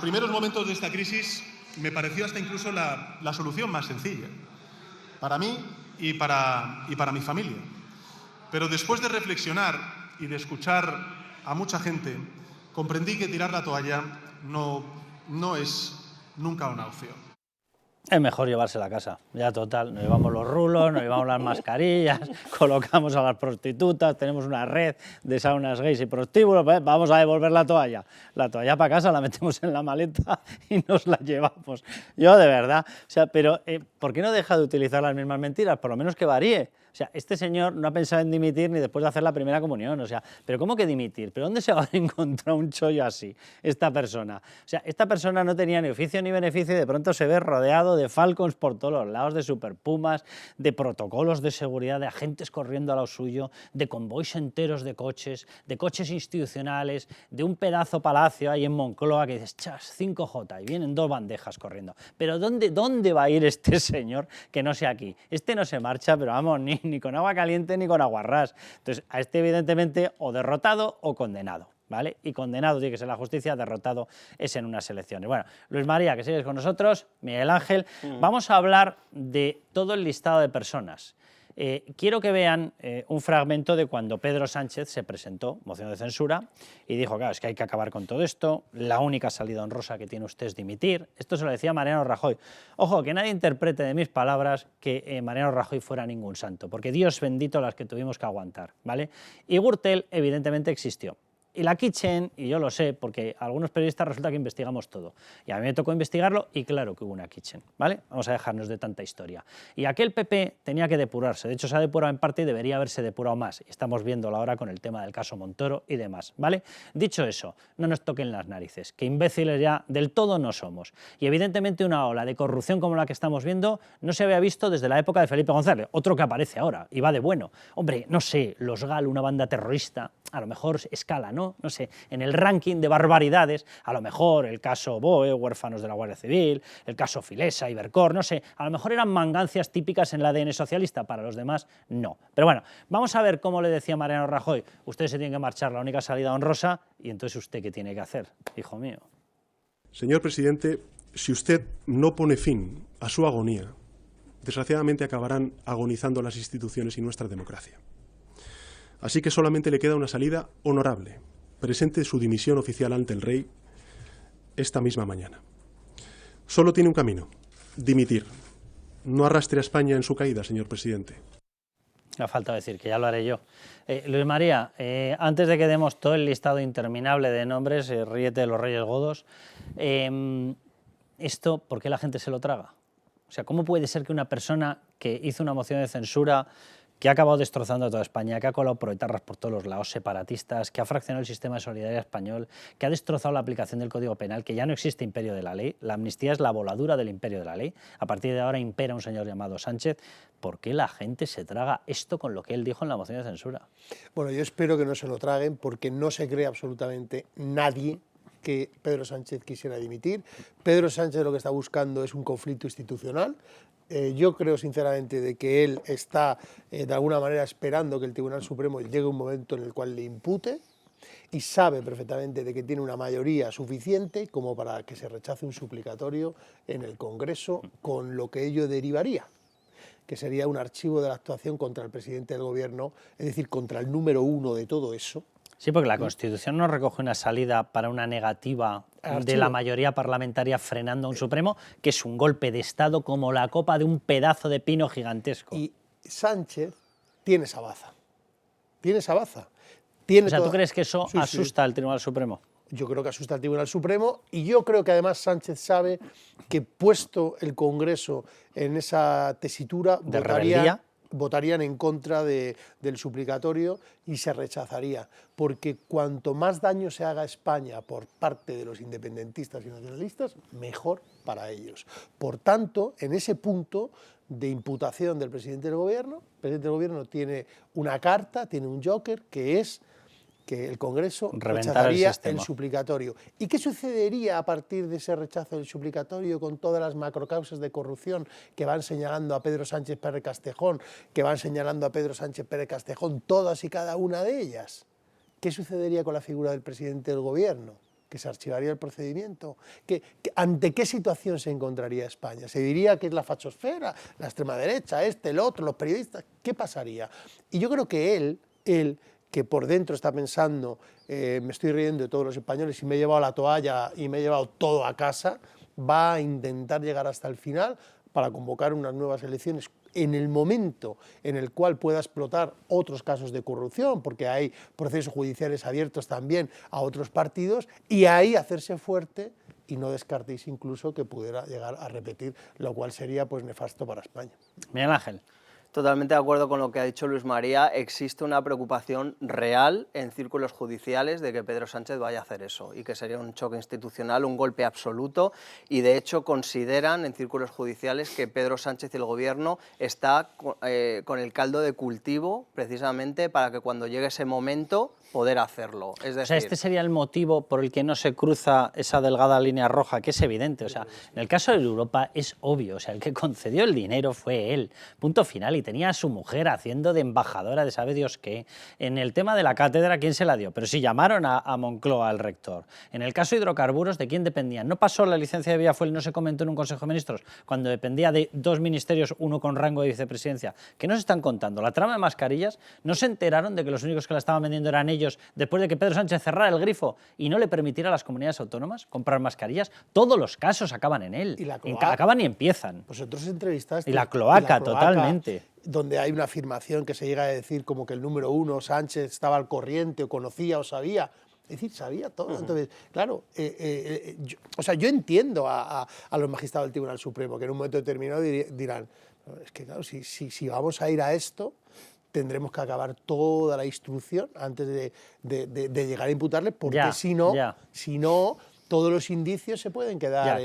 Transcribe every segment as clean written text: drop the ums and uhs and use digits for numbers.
primeros momentos de esta crisis me pareció hasta incluso la solución más sencilla, para mí y para mi familia. Pero después de reflexionar y de escuchar a mucha gente, comprendí que tirar la toalla no es nunca una opción. Es mejor llevársela a casa, ya total, nos llevamos los rulos, nos llevamos las mascarillas, colocamos a las prostitutas, tenemos una red de saunas gays y prostíbulos, pues vamos a devolver la toalla para casa, la metemos en la maleta y nos la llevamos. Yo de verdad, o sea, pero ¿por qué no deja de utilizar las mismas mentiras? Por lo menos que varíe. O sea, este señor no ha pensado en dimitir ni después de hacer la primera comunión, o sea, ¿pero cómo que dimitir? ¿Pero dónde se va a encontrar un chollo así, esta persona? O sea, esta persona no tenía ni oficio ni beneficio y de pronto se ve rodeado de falcons por todos los lados, de superpumas, de protocolos de seguridad, de agentes corriendo a lo suyo, de convoys enteros de coches institucionales, de un pedazo palacio ahí en Moncloa que dices, chas, 5J, y vienen 2 bandejas corriendo. Pero ¿dónde va a ir este señor que no sea aquí? Este no se marcha, pero vamos, ni con agua caliente ni con aguarrás. Entonces, a este evidentemente o derrotado o condenado, ¿vale? Y condenado tiene que ser la justicia, derrotado es en unas elecciones. Bueno, Luis María, que sigues con nosotros, Miguel Ángel, vamos a hablar de todo el listado de personas. Quiero que vean un fragmento de cuando Pedro Sánchez se presentó, moción de censura, y dijo, claro, es que hay que acabar con todo esto, la única salida honrosa que tiene usted es dimitir. Esto se lo decía Mariano Rajoy. Ojo, que nadie interprete de mis palabras que Mariano Rajoy fuera ningún santo, porque Dios bendito las que tuvimos que aguantar, ¿vale? Y Gürtel evidentemente existió. Y la Kitchen, y yo lo sé, porque algunos periodistas resulta que investigamos todo. Y a mí me tocó investigarlo y claro que hubo una Kitchen, ¿vale? Vamos a dejarnos de tanta historia. Y aquel PP tenía que depurarse, de hecho se ha depurado en parte y debería haberse depurado más. Y estamos viéndolo ahora con el tema del caso Montoro y demás, ¿vale? Dicho eso, no nos toquen las narices, que imbéciles ya del todo no somos. Y evidentemente una ola de corrupción como la que estamos viendo no se había visto desde la época de Felipe González, otro que aparece ahora y va de bueno. Hombre, no sé, los GAL, una banda terrorista, a lo mejor escala, ¿no? No sé, en el ranking de barbaridades, a lo mejor el caso BOE, huérfanos de la Guardia Civil, el caso Filesa, Ibercor, no sé, a lo mejor eran mangancias típicas en el ADN socialista, para los demás no. Pero bueno, vamos a ver cómo le decía Mariano Rajoy, ustedes se tienen que marchar, la única salida honrosa, y entonces usted qué tiene que hacer, hijo mío. Señor presidente, si usted no pone fin a su agonía, desgraciadamente acabarán agonizando las instituciones y nuestra democracia. Así que solamente le queda una salida honorable. Presente su dimisión oficial ante el rey esta misma mañana. Solo tiene un camino, dimitir. No arrastre a España en su caída, señor presidente. Me ha faltado decir que ya lo haré yo. Luis María, antes de que demos todo el listado interminable de nombres, ríete de los Reyes Godos, esto, ¿por qué la gente se lo traga? O sea, ¿cómo puede ser que una persona que hizo una moción de censura, que ha acabado destrozando a toda España, que ha colado proetarras por todos los lados, separatistas, que ha fraccionado el sistema de solidaridad español, que ha destrozado la aplicación del Código Penal, que ya no existe imperio de la ley, la amnistía es la voladura del imperio de la ley, a partir de ahora impera un señor llamado Sánchez, ¿por qué la gente se traga esto con lo que él dijo en la moción de censura? Bueno, yo espero que no se lo traguen porque no se cree absolutamente nadie que Pedro Sánchez quisiera dimitir. Pedro Sánchez lo que está buscando es un conflicto institucional. Yo creo sinceramente de que él está de alguna manera esperando que el Tribunal Supremo llegue un momento en el cual le impute y sabe perfectamente de que tiene una mayoría suficiente como para que se rechace un suplicatorio en el Congreso, con lo que ello derivaría, que sería un archivo de la actuación contra el presidente del Gobierno, es decir, contra el número 1 de todo eso. Sí, porque la Constitución no recoge una salida para una negativa de la mayoría parlamentaria frenando a un Supremo, que es un golpe de Estado como la copa de un pedazo de pino gigantesco. Y Sánchez tiene esa baza. Tiene esa baza. O sea, ¿tú crees que eso asusta al Tribunal Supremo? Yo creo que asusta al Tribunal Supremo y yo creo que además Sánchez sabe que puesto el Congreso en esa tesitura, votarían en contra del suplicatorio y se rechazaría, porque cuanto más daño se haga a España por parte de los independentistas y nacionalistas, mejor para ellos. Por tanto, en ese punto de imputación del presidente del Gobierno tiene una carta, tiene un joker, que es que el Congreso rechazaría el suplicatorio. ¿Y qué sucedería a partir de ese rechazo del suplicatorio con todas las macrocausas de corrupción que van señalando a Pedro Sánchez Pérez Castejón, todas y cada una de ellas? ¿Qué sucedería con la figura del presidente del Gobierno? que se archivaría el procedimiento. ¿Ante qué situación se encontraría España? ¿Se diría que es la fachosfera, la extrema derecha, el otro, los periodistas? ¿Qué pasaría? Y yo creo que él que por dentro está pensando, me estoy riendo de todos los españoles y me he llevado la toalla y me he llevado todo a casa, va a intentar llegar hasta el final para convocar unas nuevas elecciones en el momento en el cual pueda explotar otros casos de corrupción, porque hay procesos judiciales abiertos también a otros partidos, y ahí hacerse fuerte, y no descartéis incluso que pudiera llegar a repetir, lo cual sería pues nefasto para España. Miguel Ángel. Totalmente de acuerdo con lo que ha dicho Luis María. Existe una preocupación real en círculos judiciales de que Pedro Sánchez vaya a hacer eso y que sería un choque institucional, un golpe absoluto, y de hecho consideran en círculos judiciales que Pedro Sánchez y el gobierno está con el caldo de cultivo precisamente para que cuando llegue ese momento poder hacerlo. Es decir, o sea, este sería el motivo por el que no se cruza esa delgada línea roja, que es evidente. O sea, en el caso de Europa es obvio, o sea, el que concedió el dinero fue él, punto final, y tenía a su mujer haciendo de embajadora de sabe Dios qué. En el tema de la cátedra, ¿quién se la dio? Pero sí llamaron a Moncloa, al rector. En el caso de hidrocarburos, ¿de quién dependían? ¿No pasó la licencia de Villafuel, no se comentó en un Consejo de Ministros, cuando dependía de dos ministerios, uno con rango de vicepresidencia? ¿Qué nos están contando? La trama de mascarillas, ¿no se enteraron de que los únicos que la estaban vendiendo eran ellos después de que Pedro Sánchez cerrara el grifo y no le permitiera a las comunidades autónomas comprar mascarillas? Todos los casos acaban en él. ¿Y la cloaca? Acaban y empiezan. Vosotros entrevistaste. Y la cloaca, totalmente. Donde hay una afirmación que se llega a decir como que el número uno, Sánchez, estaba al corriente o conocía o sabía. Es decir, sabía todo. Entonces, claro, yo entiendo a los magistrados del Tribunal Supremo que en un momento determinado dirán, es que claro, si vamos a ir a esto, tendremos que acabar toda la instrucción antes de llegar a imputarle, porque si no, todos los indicios se pueden quedar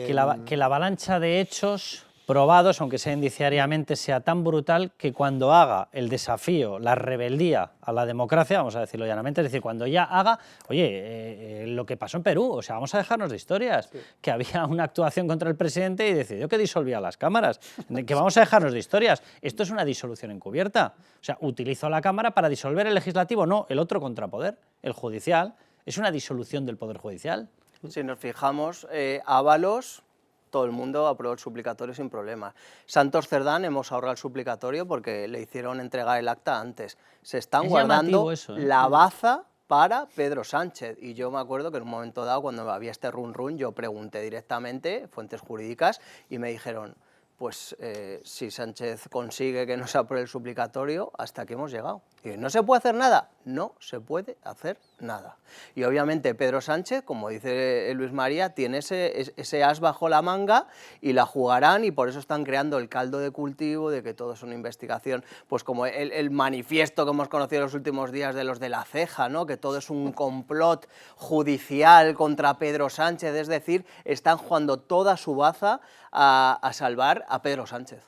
que la avalancha de hechos probados, aunque sea indiciariamente, sea tan brutal que cuando haga el desafío, la rebeldía a la democracia, vamos a decirlo llanamente, es decir, cuando ya haga, oye, lo que pasó en Perú, o sea, vamos a dejarnos de historias, que había una actuación contra el presidente y decidió que disolvía las cámaras, que vamos a dejarnos de historias. Esto es una disolución encubierta, o sea, utilizó la Cámara para disolver el legislativo, no, el otro contrapoder, el judicial, es una disolución del poder judicial. Si nos fijamos, Ábalos, todo el mundo aprobó el suplicatorio sin problema. Santos Cerdán hemos ahorrado el suplicatorio porque le hicieron entregar el acta antes. Se están guardando eso, la baza para Pedro Sánchez. Y yo me acuerdo que en un momento dado, cuando había este run, yo pregunté directamente, fuentes jurídicas, y me dijeron, pues si Sánchez consigue que no se apruebe el suplicatorio, hasta aquí hemos llegado. Y ¿no se puede hacer nada? No se puede hacer nada. Y obviamente Pedro Sánchez, como dice Luis María, tiene ese as bajo la manga y la jugarán, y por eso están creando el caldo de cultivo de que todo es una investigación, pues como el manifiesto que hemos conocido en los últimos días de los de La Ceja, ¿no? Que todo es un complot judicial contra Pedro Sánchez, es decir, están jugando toda su baza a salvar a Pedro Sánchez.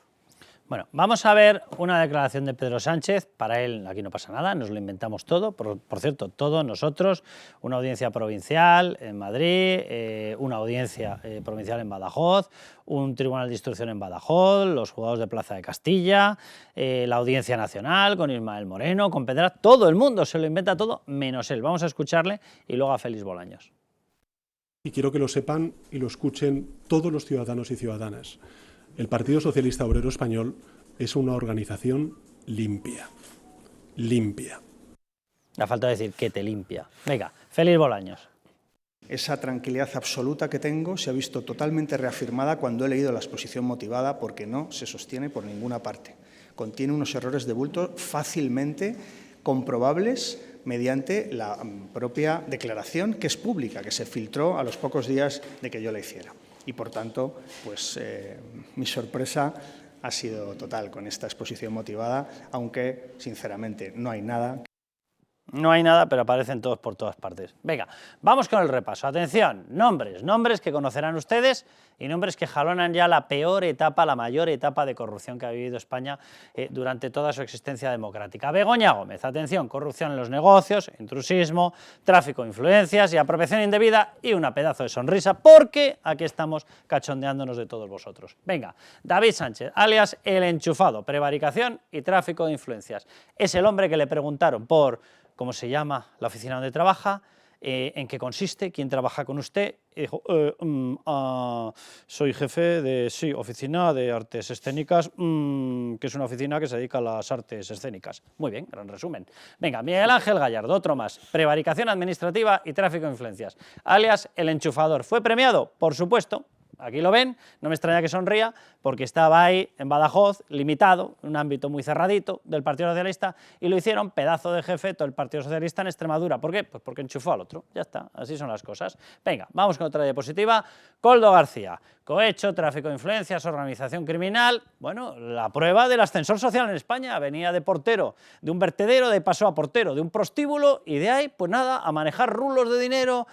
Bueno, vamos a ver una declaración de Pedro Sánchez. Para él aquí no pasa nada, nos lo inventamos todo, por cierto, todos nosotros, una audiencia provincial en Madrid, una audiencia provincial en Badajoz, un tribunal de instrucción en Badajoz, los juzgados de Plaza de Castilla, la Audiencia Nacional con Ismael Moreno, con Pedraz, todo el mundo se lo inventa todo, menos él. Vamos a escucharle y luego a Félix Bolaños. Y quiero que lo sepan y lo escuchen todos los ciudadanos y ciudadanas. El Partido Socialista Obrero Español es una organización limpia. Limpia. La falta de decir que te limpia. Venga, Félix Bolaños. Esa tranquilidad absoluta que tengo se ha visto totalmente reafirmada cuando he leído la exposición motivada, porque no se sostiene por ninguna parte. Contiene unos errores de bulto fácilmente comprobables mediante la propia declaración, que es pública, que se filtró a los pocos días de que yo la hiciera. Y, por tanto, pues mi sorpresa ha sido total con esta exposición motivada, aunque, sinceramente, no hay nada. No hay nada, pero aparecen todos por todas partes. Venga, vamos con el repaso. Atención, nombres que conocerán ustedes y nombres que jalonan ya la peor etapa, la mayor etapa de corrupción que ha vivido España durante toda su existencia democrática. Begoña Gómez, atención, corrupción en los negocios, intrusismo, tráfico de influencias y apropiación indebida, y una pedazo de sonrisa, porque aquí estamos cachondeándonos de todos vosotros. Venga, David Sánchez, alias El Enchufado, prevaricación y tráfico de influencias. Es el hombre que le preguntaron por cómo se llama la oficina donde trabaja, ¿en qué consiste? ¿Quién trabaja con usted? Y dijo, soy jefe de, sí, oficina de artes escénicas, que es una oficina que se dedica a las artes escénicas. Muy bien, gran resumen. Venga, Miguel Ángel Gallardo, otro más. Prevaricación administrativa y tráfico de influencias, alias El Enchufador. ¿Fue premiado? Por supuesto. Aquí lo ven, no me extraña que sonría, porque estaba ahí en Badajoz, limitado, en un ámbito muy cerradito del Partido Socialista, y lo hicieron pedazo de jefe todo el Partido Socialista en Extremadura. ¿Por qué? Pues porque enchufó al otro, ya está, así son las cosas. Venga, vamos con otra diapositiva. Koldo García, cohecho, tráfico de influencias, organización criminal. Bueno, la prueba del ascensor social en España, venía de portero de un vertedero, de paso a portero de un prostíbulo, y de ahí, pues nada, a manejar rulos de dinero,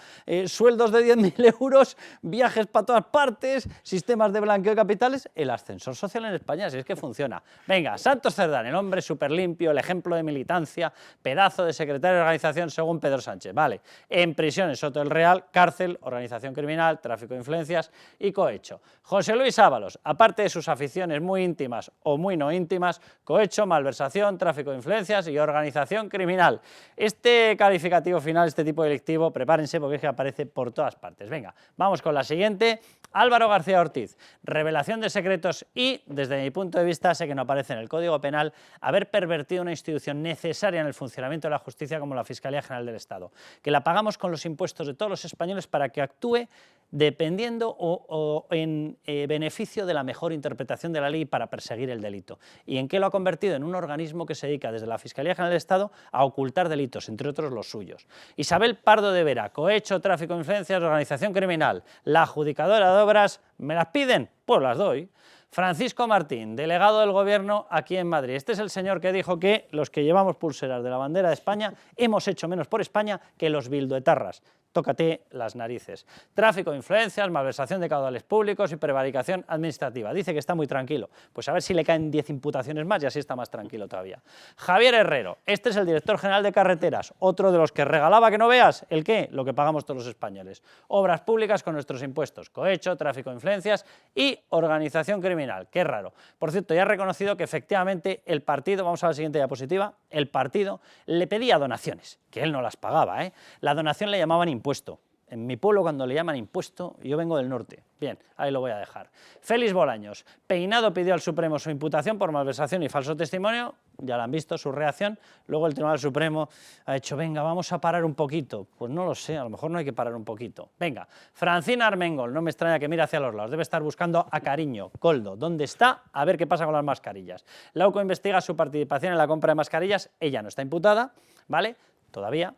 sueldos de 10.000 euros, viajes para todas partes, sistemas de blanqueo de capitales, el ascensor social en España, si es que funciona. Venga, Santos Cerdán, el hombre súper limpio, el ejemplo de militancia, pedazo de secretario de organización según Pedro Sánchez. Vale, en prisión en Soto del Real, cárcel, organización criminal, tráfico de influencias y cohecho. José Luis Ábalos, aparte de sus aficiones muy íntimas o muy no íntimas, cohecho, malversación, tráfico de influencias y organización criminal. Este calificativo final, este tipo delictivo, prepárense porque es que aparece por todas partes. Venga, vamos con la siguiente. Álvaro García Ortiz, revelación de secretos y, desde mi punto de vista, sé que no aparece en el Código Penal, haber pervertido una institución necesaria en el funcionamiento de la justicia como la Fiscalía General del Estado, que la pagamos con los impuestos de todos los españoles para que actúe dependiendo o en beneficio de la mejor interpretación de la ley para perseguir el delito. ¿Y en qué lo ha convertido? En un organismo que se dedica desde la Fiscalía General del Estado a ocultar delitos, entre otros los suyos. Isabel Pardo de Vera, cohecho, tráfico de influencias, organización criminal. La adjudicadora de obras, ¿me las piden? Pues las doy. Francisco Martín, delegado del Gobierno aquí en Madrid. Este es el señor que dijo que los que llevamos pulseras de la bandera de España hemos hecho menos por España que los bilduetarras. Tócate las narices. Tráfico de influencias, malversación de caudales públicos y prevaricación administrativa. Dice que está muy tranquilo. Pues a ver si le caen 10 imputaciones más y así está más tranquilo todavía. Javier Herrero, este es el director general de Carreteras, otro de los que regalaba que no veas, ¿el qué? Lo que pagamos todos los españoles. Obras públicas con nuestros impuestos, cohecho, tráfico de influencias y organización criminal. Qué raro. Por cierto, ya ha reconocido que efectivamente el partido, vamos a la siguiente diapositiva, el partido le pedía donaciones, que él no las pagaba, ¿eh? La donación le llamaban impuesto. En mi pueblo, cuando le llaman impuesto, yo vengo del norte. Bien, ahí lo voy a dejar. Félix Bolaños. Peinado pidió al Supremo su imputación por malversación y falso testimonio. Ya la han visto, su reacción. Luego el Tribunal Supremo ha dicho, venga, vamos a parar un poquito. Pues no lo sé, a lo mejor no hay que parar un poquito. Venga, Francina Armengol, no me extraña que mire hacia los lados. Debe estar buscando a Cariño, Koldo. ¿Dónde está? A ver qué pasa con las mascarillas. La UCO investiga su participación en la compra de mascarillas. Ella no está imputada, ¿vale? Todavía.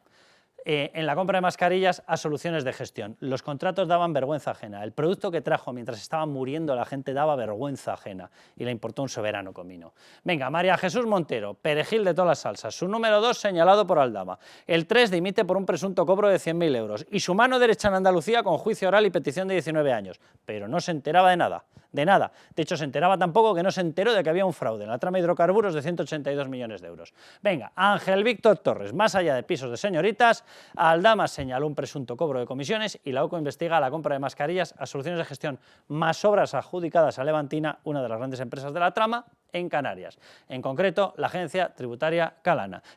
En la compra de mascarillas a soluciones de gestión. Los contratos daban vergüenza ajena. El producto que trajo mientras estaba muriendo la gente daba vergüenza ajena y le importó un soberano comino. Venga, María Jesús Montero, perejil de todas las salsas. Su número 2 señalado por Aldama. El 3 dimite por un presunto cobro de 100.000 euros. Y su mano derecha en Andalucía con juicio oral y petición de 19 años. Pero no se enteraba de nada. De nada. De hecho, se enteraba tampoco que no se enteró de que había un fraude en la trama de hidrocarburos de 182 millones de euros. Venga, Ángel Víctor Torres, más allá de pisos de señoritas, Aldama señaló un presunto cobro de comisiones y la UCO investiga la compra de mascarillas a soluciones de gestión más obras adjudicadas a Levantina, una de las grandes empresas de la trama, en Canarias. En concreto, la Agencia Tributaria Canaria.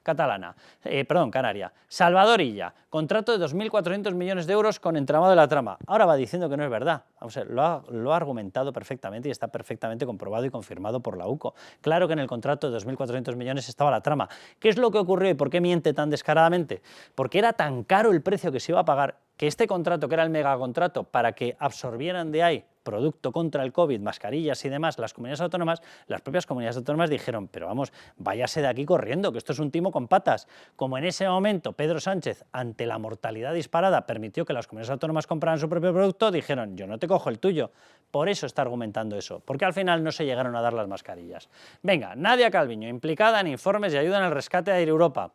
Salvador Illa, contrato de 2.400 millones de euros con entramado de la trama. Ahora va diciendo que no es verdad. Vamos a ver, lo ha argumentado perfectamente y está perfectamente comprobado y confirmado por la UCO. Claro que en el contrato de 2.400 millones estaba la trama. ¿Qué es lo que ocurrió y por qué miente tan descaradamente? Porque era tan caro el precio que se iba a pagar que este contrato, que era el megacontrato para que absorbieran de ahí producto contra el COVID, mascarillas y demás, las comunidades autónomas, las propias comunidades autónomas dijeron, pero vamos, váyase de aquí corriendo, que esto es un timo con patas. Como en ese momento Pedro Sánchez, ante la mortalidad disparada, permitió que las comunidades autónomas compraran su propio producto, dijeron, yo no te cojo el tuyo. Por eso está argumentando eso, porque al final no se llegaron a dar las mascarillas. Venga, Nadia Calviño, implicada en informes y ayuda en el rescate de Air Europa.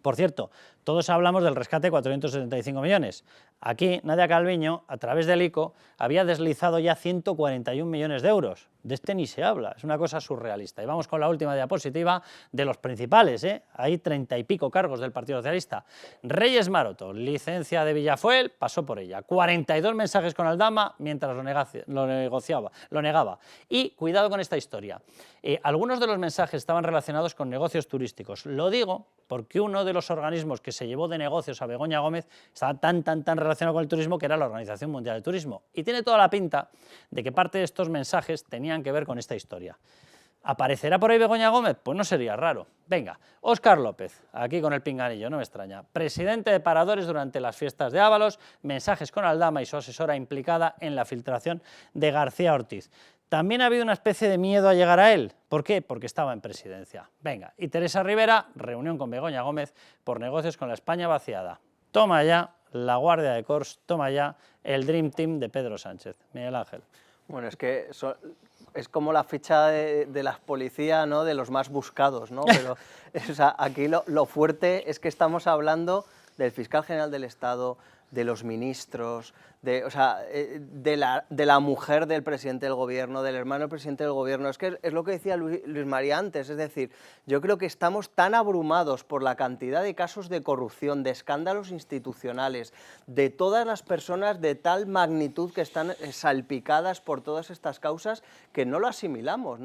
Por cierto, todos hablamos del rescate de 475 millones. Aquí, Nadia Calviño, a través del ICO, había deslizado ya 141 millones de euros. De este ni se habla, es una cosa surrealista. Y vamos con la última diapositiva de los principales, ¿eh? Hay 30 y pico cargos del Partido Socialista. Reyes Maroto, licencia de Villafuel, pasó por ella. 42 mensajes con Aldama mientras lo negaba. Y cuidado con esta historia. Algunos de los mensajes estaban relacionados con negocios turísticos. Lo digo porque uno de los organismos que se llevó de negocios a Begoña Gómez estaba tan relacionado con el turismo, que era la Organización Mundial de Turismo. Y tiene toda la pinta de que parte de estos mensajes tenían que ver con esta historia. ¿Aparecerá por ahí Begoña Gómez? Pues no sería raro. Venga, Óscar López, aquí con el pinganillo, no me extraña. Presidente de Paradores durante las fiestas de Ábalos, mensajes con Aldama y su asesora implicada en la filtración de García Ortiz. También ha habido una especie de miedo a llegar a él. ¿Por qué? Porque estaba en presidencia. Venga, y Teresa Rivera, reunión con Begoña Gómez por negocios con la España vaciada. Toma ya la Guardia de Corps, toma ya el Dream Team de Pedro Sánchez. Miguel Ángel. Bueno, es que es como la ficha de las policías, ¿no?, de los más buscados, ¿no? Pero o sea, aquí lo fuerte es que estamos hablando del fiscal general del Estado, de los ministros, de la mujer del presidente del gobierno, del hermano del presidente del gobierno. Es que es lo que decía Luis María antes, es decir, yo creo que estamos tan abrumados por la cantidad de casos de corrupción, de escándalos institucionales, de todas las personas de tal magnitud que están salpicadas por todas estas causas, que no lo asimilamos.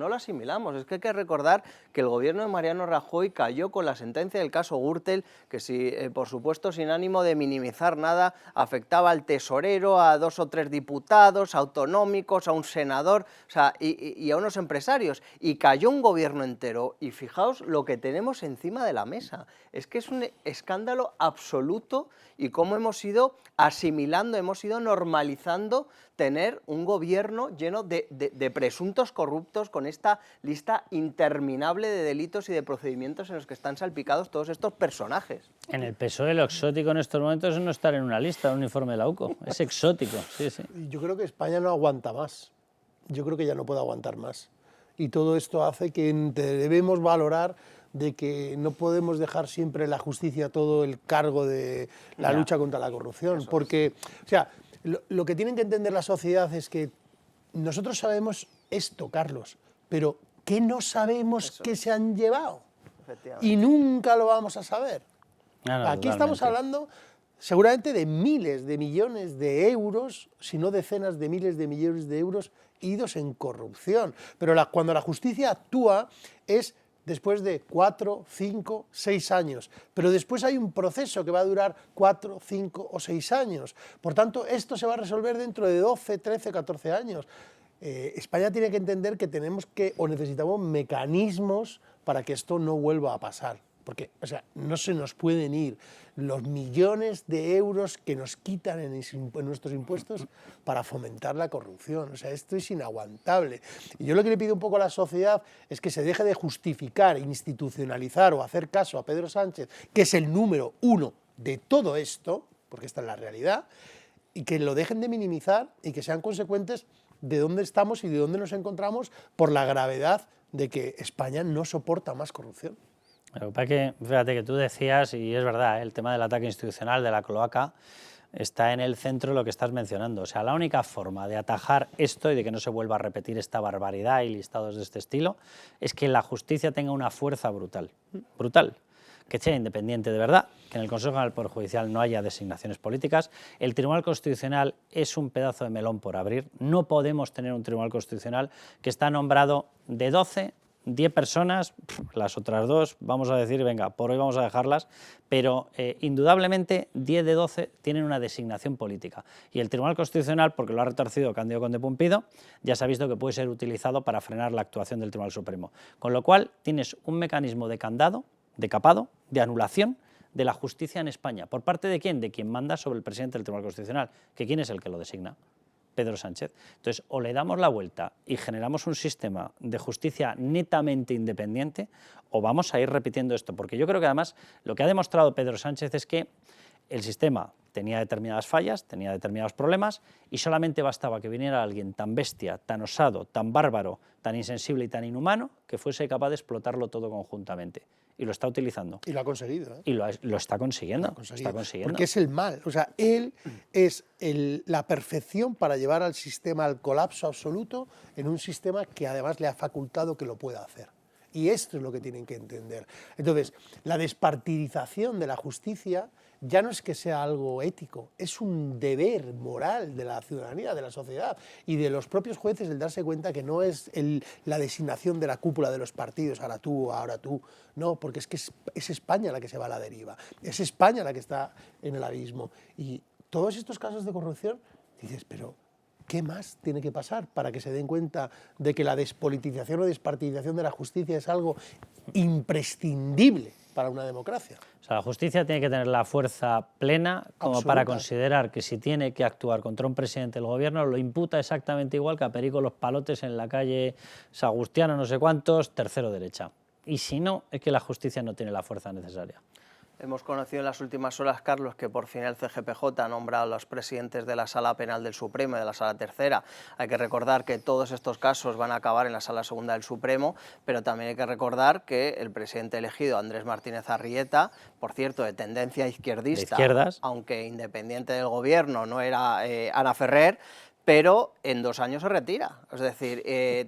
Es que hay que recordar que el gobierno de Mariano Rajoy cayó con la sentencia del caso Gürtel, que si, por supuesto, sin ánimo de minimizar nada, afectaba al tesorero, a 2 o 3 diputados autonómicos, a un senador, o sea, y a unos empresarios, y cayó un gobierno entero. Y fijaos lo que tenemos encima de la mesa, es que es un escándalo absoluto, y cómo hemos ido asimilando, hemos ido normalizando tener un gobierno lleno de presuntos corruptos, con esta lista interminable de delitos y de procedimientos en los que están salpicados todos estos personajes. En el PSOE lo exótico en estos momentos es no estar en una lista, un informe de la UCO. Es exótico, sí. Yo creo que España no aguanta más. Yo creo que ya no puede aguantar más. Y todo esto hace que debemos valorar de que no podemos dejar siempre la justicia todo el cargo de la lucha contra la corrupción. Porque, o sea, lo que tienen que entender la sociedad es que nosotros sabemos esto, Carlos, pero ¿qué no sabemos que se han llevado? Y nunca lo vamos a saber. Aquí estamos hablando seguramente de miles de millones de euros, si no decenas de miles de millones de euros idos en corrupción. Pero cuando la justicia actúa es después de 4, 5, 6 años. Pero después hay un proceso que va a durar 4, 5 o 6 años. Por tanto, esto se va a resolver dentro de 12, 13, 14 años. España tiene que entender que tenemos que, o necesitamos mecanismos para que esto no vuelva a pasar. Porque, o sea, no se nos pueden ir los millones de euros que nos quitan en nuestros impuestos para fomentar la corrupción. O sea, esto es inaguantable. Y yo lo que le pido un poco a la sociedad es que se deje de justificar, institucionalizar o hacer caso a Pedro Sánchez, que es el número 1 de todo esto, porque esta es la realidad, y que lo dejen de minimizar y que sean consecuentes de dónde estamos y de dónde nos encontramos por la gravedad de que España no soporta más corrupción. Lo que pasa es que, fíjate que tú decías, y es verdad, el tema del ataque institucional, de la cloaca, está en el centro de lo que estás mencionando. O sea, la única forma de atajar esto y de que no se vuelva a repetir esta barbaridad y listados de este estilo es que la justicia tenga una fuerza brutal, que sea independiente de verdad, que en el Consejo General del Poder Judicial no haya designaciones políticas. El Tribunal Constitucional es un pedazo de melón por abrir. No podemos tener un Tribunal Constitucional que está nombrado de 12, 10 personas, las otras 2, vamos a decir, venga, por hoy vamos a dejarlas, pero indudablemente 10 de 12 tienen una designación política. Y el Tribunal Constitucional, porque lo ha retorcido Cándido Conde Pumpido, ya se ha visto que puede ser utilizado para frenar la actuación del Tribunal Supremo. Con lo cual tienes un mecanismo de candado, de capado, de anulación de la justicia en España. ¿Por parte de quién? De quien manda sobre el presidente del Tribunal Constitucional. ¿Que quién es el que lo designa? Pedro Sánchez. Entonces, o le damos la vuelta y generamos un sistema de justicia netamente independiente, o vamos a ir repitiendo esto, porque yo creo que además lo que ha demostrado Pedro Sánchez es que el sistema tenía determinadas fallas, tenía determinados problemas, y solamente bastaba que viniera alguien tan bestia, tan osado, tan bárbaro, tan insensible y tan inhumano, que fuese capaz de explotarlo todo conjuntamente. Y lo está utilizando. Y lo ha conseguido. Y lo está consiguiendo. Está consiguiendo. Porque es el mal. O sea, él es la perfección para llevar al sistema al colapso absoluto en un sistema que además le ha facultado que lo pueda hacer. Y esto es lo que tienen que entender. Entonces, la despartidización de la justicia ya no es que sea algo ético, es un deber moral de la ciudadanía, de la sociedad y de los propios jueces el darse cuenta que no es la designación de la cúpula de los partidos, ahora tú, no, porque es que es España la que se va a la deriva, es España la que está en el abismo. Y todos estos casos de corrupción, dices, pero ¿qué más tiene que pasar para que se den cuenta de que la despolitización o despartidización de la justicia es algo imprescindible para una democracia? O sea, la justicia tiene que tener la fuerza plena como Absoluta. para considerar que si tiene que actuar contra un presidente del gobierno lo imputa exactamente igual que a Perico Los Palotes en la calle Sagustiano no sé cuántos, tercero derecha. Y si no, es que la justicia no tiene la fuerza necesaria. Hemos conocido en las últimas horas, Carlos, que por fin el CGPJ ha nombrado a los presidentes de la Sala Penal del Supremo y de la Sala Tercera. Hay que recordar que todos estos casos van a acabar en la Sala Segunda del Supremo, pero también hay que recordar que el presidente elegido, Andrés Martínez Arrieta, por cierto, de tendencia izquierdista, de izquierdas, aunque independiente del gobierno, no era Ana Ferrer, pero en 2 años se retira. Es decir,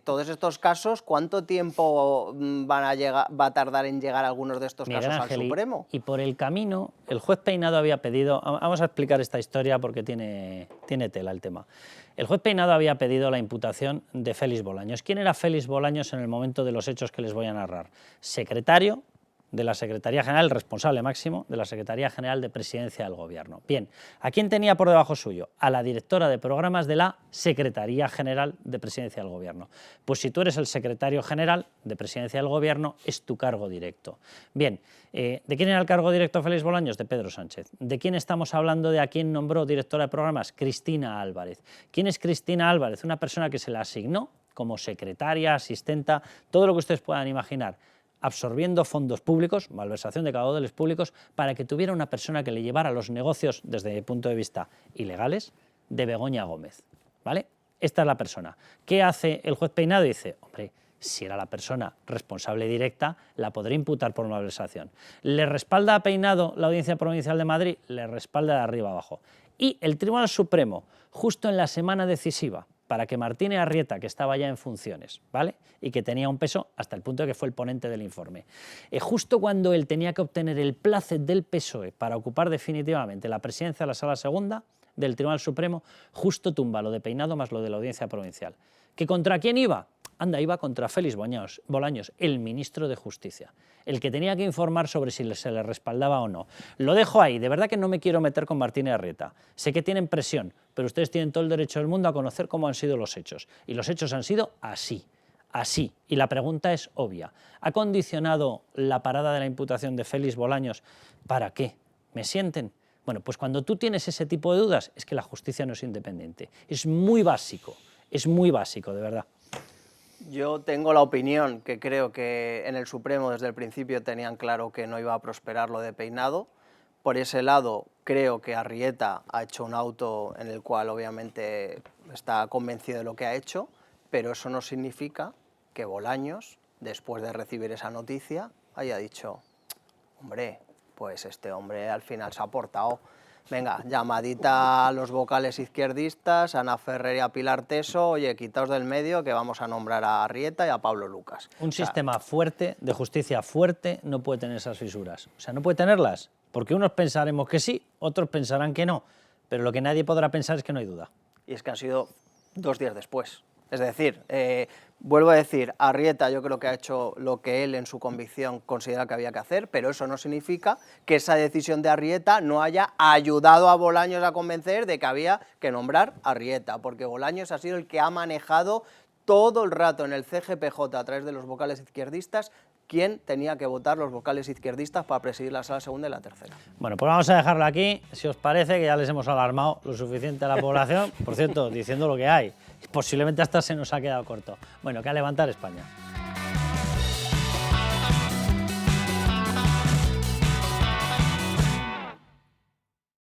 todos estos casos, ¿cuánto tiempo va a tardar en llegar algunos de estos Miguel casos Ángel, al Supremo? Y por el camino, el juez Peinado había pedido, vamos a explicar esta historia porque tiene tela el tema. El juez Peinado había pedido la imputación de Félix Bolaños. ¿Quién era Félix Bolaños en el momento de los hechos que les voy a narrar? Secretario de la Secretaría General, el responsable máximo de la Secretaría General de Presidencia del Gobierno. Bien, ¿a quién tenía por debajo suyo? A la directora de programas de la Secretaría General de Presidencia del Gobierno. Pues si tú eres el secretario general de Presidencia del Gobierno, es tu cargo directo. Bien, ¿de quién era el cargo directo Félix Bolaños? De Pedro Sánchez. ¿De quién estamos hablando? ¿De a quién nombró directora de programas? Cristina Álvarez. ¿Quién es Cristina Álvarez? Una persona que se la asignó como secretaria, asistenta, todo lo que ustedes puedan imaginar, absorbiendo fondos públicos, malversación de caudales públicos, para que tuviera una persona que le llevara los negocios, desde mi punto de vista, ilegales, de Begoña Gómez, ¿vale? Esta es la persona. ¿Qué hace el juez Peinado? Dice, hombre, si era la persona responsable directa, la podré imputar por malversación. ¿Le respalda a Peinado la Audiencia Provincial de Madrid? Le respalda de arriba abajo. Y el Tribunal Supremo, justo en la semana decisiva, para que Martínez Arrieta, que estaba ya en funciones, ¿vale?, y que tenía un peso hasta el punto de que fue el ponente del informe, justo cuando él tenía que obtener el plácet del PSOE para ocupar definitivamente la presidencia de la Sala Segunda del Tribunal Supremo, justo tumba lo de Peinado más lo de la Audiencia Provincial. ¿Que contra quién iba? Anda, iba contra Félix Bolaños, el ministro de Justicia, el que tenía que informar sobre si se le respaldaba o no. Lo dejo ahí, de verdad que no me quiero meter con Martínez Arrieta. Sé que tienen presión, pero ustedes tienen todo el derecho del mundo a conocer cómo han sido los hechos. Y los hechos han sido así. Así. Y la pregunta es obvia. ¿Ha condicionado la parada de la imputación de Félix Bolaños? ¿Para qué? ¿Me sienten? Bueno, pues cuando tú tienes ese tipo de dudas, es que la justicia no es independiente. Es muy básico, de verdad. Yo tengo la opinión que creo que en el Supremo desde el principio tenían claro que no iba a prosperar lo de Peinado. Por ese lado, creo que Arrieta ha hecho un auto en el cual obviamente está convencido de lo que ha hecho, pero eso no significa que Bolaños, después de recibir esa noticia, haya dicho, hombre, pues este hombre al final se ha portado. Venga, llamadita a los vocales izquierdistas, a Ana Ferrer y a Pilar Teso, oye, quitaos del medio que vamos a nombrar a Arrieta y a Pablo Lucas. Un sistema fuerte, de justicia fuerte, no puede tener esas fisuras. O sea, no puede tenerlas, porque unos pensaremos que sí, otros pensarán que no, pero lo que nadie podrá pensar es que no hay duda. Y es que han sido 2 días después. Es decir, vuelvo a decir, Arrieta yo creo que ha hecho lo que él en su convicción considera que había que hacer, pero eso no significa que esa decisión de Arrieta no haya ayudado a Bolaños a convencer de que había que nombrar a Arrieta, porque Bolaños ha sido el que ha manejado todo el rato en el CGPJ a través de los vocales izquierdistas quién tenía que votar los vocales izquierdistas para presidir la Sala Segunda y la Tercera. Bueno, pues vamos a dejarlo aquí, si os parece, que ya les hemos alarmado lo suficiente a la población, por cierto, diciendo lo que hay. Posiblemente hasta se nos ha quedado corto. Bueno, que a levantar España.